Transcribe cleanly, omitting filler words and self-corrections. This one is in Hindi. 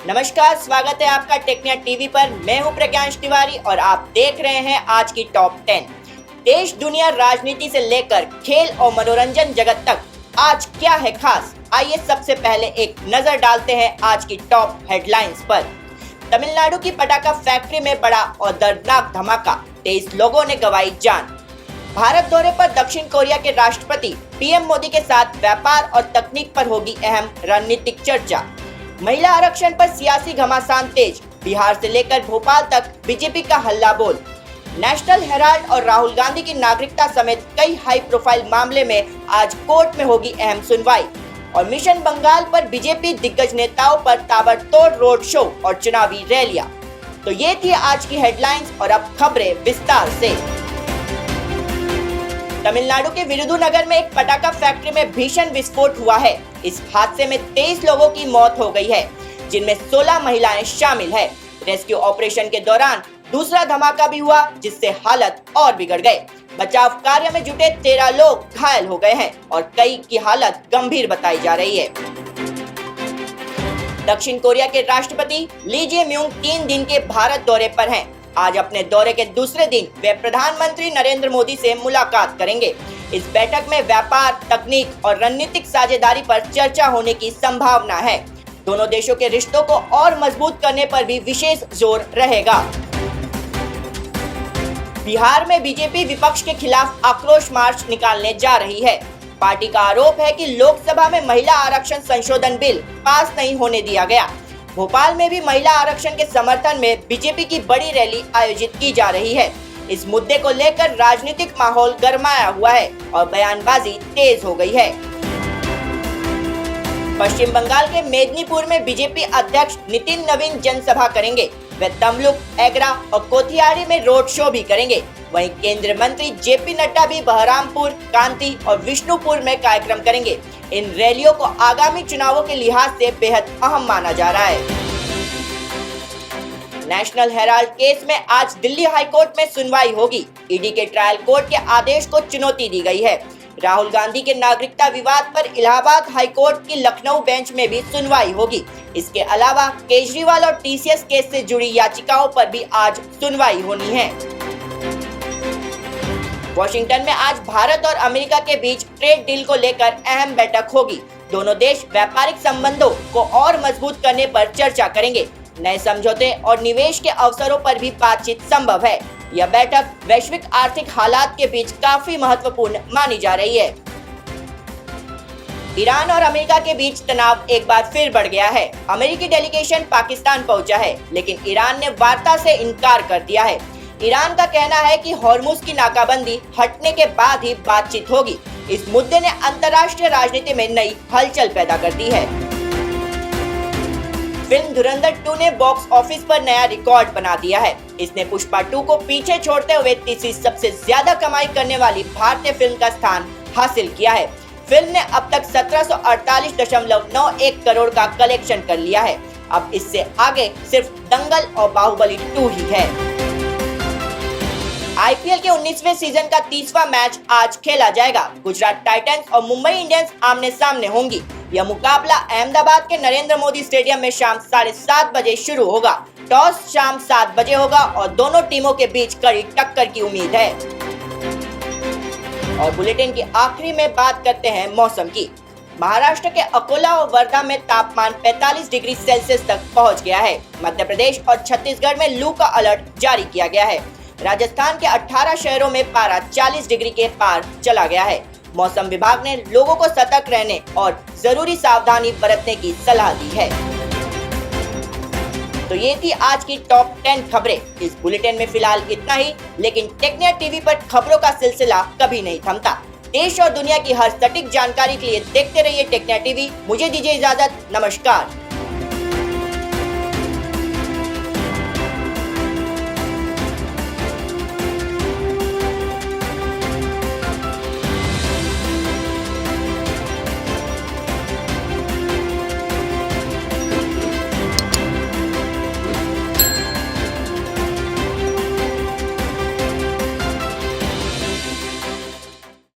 नमस्कार, स्वागत है आपका टेक्निया टीवी पर। मैं हूं प्रज्ञांश तिवारी और आप देख रहे हैं आज की टॉप 10। देश दुनिया राजनीति से लेकर खेल और मनोरंजन जगत तक आज क्या है खास, आइए सबसे पहले एक नजर डालते हैं आज की टॉप हेडलाइंस पर। तमिलनाडु की पटाखा फैक्ट्री में बड़ा और दर्दनाक धमाका, 23 लोगों ने गंवाई जान। भारत दौरे पर दक्षिण कोरिया के राष्ट्रपति पीएम मोदी के साथ व्यापार और तकनीक पर होगी अहम रणनीतिक चर्चा। महिला आरक्षण पर सियासी घमासान तेज, बिहार से लेकर भोपाल तक बीजेपी का हल्ला बोल। नेशनल हेराल्ड और राहुल गांधी की नागरिकता समेत कई हाई प्रोफाइल मामले में आज कोर्ट में होगी अहम सुनवाई। और मिशन बंगाल पर बीजेपी दिग्गज नेताओं पर ताबड़तोड़ रोड शो और चुनावी रैलियां। तो ये थी आज की हेडलाइंस और अब खबरें विस्तार से। तमिलनाडु के विरुधुनगर में एक पटाखा फैक्ट्री में भीषण विस्फोट हुआ है। इस हादसे में 23 लोगों की मौत हो गई है, जिनमें 16 महिलाएं शामिल है। रेस्क्यू ऑपरेशन के दौरान दूसरा धमाका भी हुआ, जिससे हालत और बिगड़ गए। बचाव कार्य में जुटे 13 लोग घायल हो गए हैं और कई की हालत गंभीर बताई जा रही है। दक्षिण कोरिया के राष्ट्रपति ली जे म्यूंग 3 दिन के भारत दौरे पर हैं। आज अपने दौरे के दूसरे दिन वे प्रधानमंत्री नरेंद्र मोदी से मुलाकात करेंगे। इस बैठक में व्यापार, तकनीक और रणनीतिक साझेदारी पर चर्चा होने की संभावना है। दोनों देशों के रिश्तों को और मजबूत करने पर भी विशेष जोर रहेगा। बिहार में बीजेपी विपक्ष के खिलाफ आक्रोश मार्च निकालने जा रही है। पार्टी का आरोप है कि लोकसभा में महिला आरक्षण संशोधन बिल पास नहीं होने दिया गया। भोपाल में भी महिला आरक्षण के समर्थन में बीजेपी की बड़ी रैली आयोजित की जा रही है। इस मुद्दे को लेकर राजनीतिक माहौल गरमाया हुआ है और बयानबाजी तेज हो गई है। पश्चिम बंगाल के मेदिनीपुर में बीजेपी अध्यक्ष नितिन नवीन जनसभा करेंगे। वे तमलुक, एगरा और कोथियाड़ी में रोड शो भी करेंगे। वहीं केंद्रीय मंत्री जेपी नड्डा भी बहरामपुर, कांती और विष्णुपुर में कार्यक्रम करेंगे। इन रैलियों को आगामी चुनावों के लिहाज से बेहद अहम माना जा रहा है। नेशनल हेराल्ड केस में आज दिल्ली हाई कोर्ट में सुनवाई होगी। ईडी के ट्रायल कोर्ट के आदेश को चुनौती दी गई है। राहुल गांधी के नागरिकता विवाद पर इलाहाबाद हाई कोर्ट की लखनऊ बेंच में भी सुनवाई होगी। इसके अलावा केजरीवाल और टीसीएस केस से जुड़ी याचिकाओं पर भी आज सुनवाई होनी है। वॉशिंगटन में आज भारत और अमेरिका के बीच ट्रेड डील को लेकर अहम बैठक होगी। दोनों देश व्यापारिक संबंधों को और मजबूत करने पर चर्चा करेंगे। नए समझौते और निवेश के अवसरों पर भी बातचीत संभव है। यह बैठक वैश्विक आर्थिक हालात के बीच काफी महत्वपूर्ण मानी जा रही है। ईरान और अमेरिका के बीच तनाव एक बार फिर बढ़ गया है। अमेरिकी डेलीगेशन पाकिस्तान पहुंचा है, लेकिन ईरान ने वार्ता से इनकार कर दिया है। ईरान का कहना है कि हॉर्मुज की नाकाबंदी हटने के बाद ही बातचीत होगी। इस मुद्दे ने अंतर्राष्ट्रीय राजनीति में नई हलचल पैदा कर दी है। फिल्म धुरंधर 2 ने बॉक्स ऑफिस पर नया रिकॉर्ड बना दिया है। इसने पुष्पा 2 को पीछे छोड़ते हुए तीसरी सबसे ज्यादा कमाई करने वाली भारतीय फिल्म का स्थान हासिल किया है। फिल्म ने अब तक 1748.91 करोड़ का कलेक्शन कर लिया है। अब इससे आगे सिर्फ दंगल और बाहुबली 2 ही है। आईपीएल के 19वें सीजन का 30वां मैच आज खेला जाएगा। गुजरात टाइटंस और मुंबई इंडियंस आमने सामने होंगी। यह मुकाबला अहमदाबाद के नरेंद्र मोदी स्टेडियम में शाम 7:30 बजे शुरू होगा। टॉस शाम 7 बजे होगा और दोनों टीमों के बीच कड़ी टक्कर की उम्मीद है। और बुलेटिन की आखिरी में बात करते हैं मौसम की। महाराष्ट्र के अकोला और वर्धा में तापमान 45 डिग्री सेल्सियस तक पहुंच गया है। मध्य प्रदेश और छत्तीसगढ़ में लू का अलर्ट जारी किया गया है। राजस्थान के 18 शहरों में पारा 40 डिग्री के पार चला गया है। मौसम विभाग ने लोगों को सतर्क रहने और जरूरी सावधानी बरतने की सलाह दी है। तो ये थी आज की टॉप 10 खबरें। इस बुलेटिन में फिलहाल इतना ही, लेकिन टेक्निया टीवी पर खबरों का सिलसिला कभी नहीं थमता। देश और दुनिया की हर सटीक जानकारी के लिए देखते रहिए टेक्निया टीवी। मुझे दीजिए इजाजत, नमस्कार।